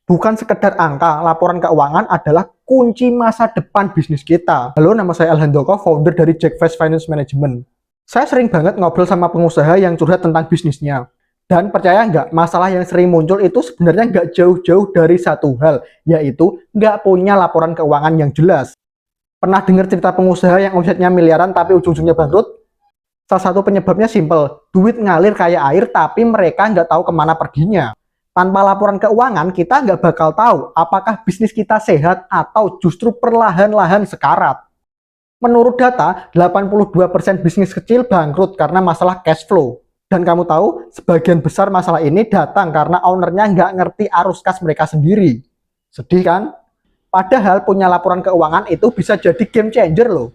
Bukan sekedar angka, laporan keuangan adalah kunci masa depan bisnis kita. Halo, nama saya Alhandoko, founder dari Jackfresh Finance Management. Saya sering banget ngobrol sama pengusaha yang curhat tentang bisnisnya. Dan percaya nggak, masalah yang sering muncul itu sebenarnya nggak jauh-jauh dari satu hal, yaitu nggak punya laporan keuangan yang jelas. Pernah dengar cerita pengusaha yang omsetnya miliaran tapi ujung-ujungnya bangkrut? Salah satu penyebabnya simple, duit ngalir kayak air tapi mereka nggak tahu kemana perginya. Tanpa laporan keuangan, kita nggak bakal tahu apakah bisnis kita sehat atau justru perlahan-lahan sekarat. Menurut data, 82% bisnis kecil bangkrut karena masalah cash flow. Dan kamu tahu, sebagian besar masalah ini datang karena ownernya nggak ngerti arus kas mereka sendiri. Sedih kan? Padahal punya laporan keuangan itu bisa jadi game changer loh.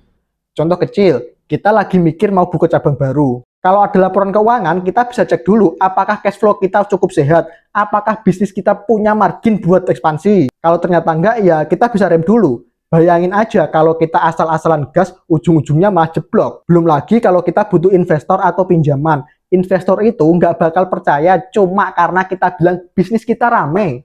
Contoh kecil, kita lagi mikir mau buka cabang baru. Kalau ada laporan keuangan, kita bisa cek dulu apakah cash flow kita cukup sehat, apakah bisnis kita punya margin buat ekspansi. Kalau ternyata enggak, ya kita bisa rem dulu. Bayangin aja kalau kita asal-asalan gas, ujung-ujungnya malah jeblok. Belum lagi kalau kita butuh investor atau pinjaman. Investor itu nggak bakal percaya cuma karena kita bilang bisnis kita rame.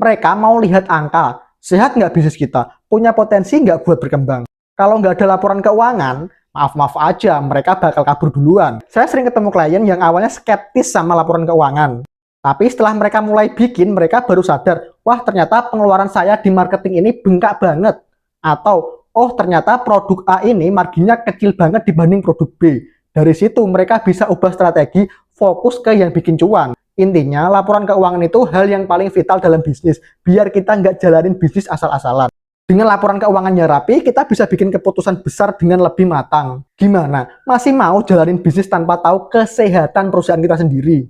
Mereka mau lihat angka, sehat nggak bisnis kita, punya potensi nggak buat berkembang. Kalau nggak ada laporan keuangan, maaf-maaf aja, mereka bakal kabur duluan. Saya sering ketemu klien yang awalnya skeptis sama laporan keuangan. Tapi setelah mereka mulai bikin, mereka baru sadar, wah ternyata pengeluaran saya di marketing ini bengkak banget. Atau, oh ternyata produk A ini marginnya kecil banget dibanding produk B. Dari situ mereka bisa ubah strategi, fokus ke yang bikin cuan. Intinya, laporan keuangan itu hal yang paling vital dalam bisnis, biar kita nggak jalanin bisnis asal-asalan. Dengan laporan keuangannya rapi, kita bisa bikin keputusan besar dengan lebih matang. Gimana? Masih mau jalanin bisnis tanpa tahu kesehatan perusahaan kita sendiri?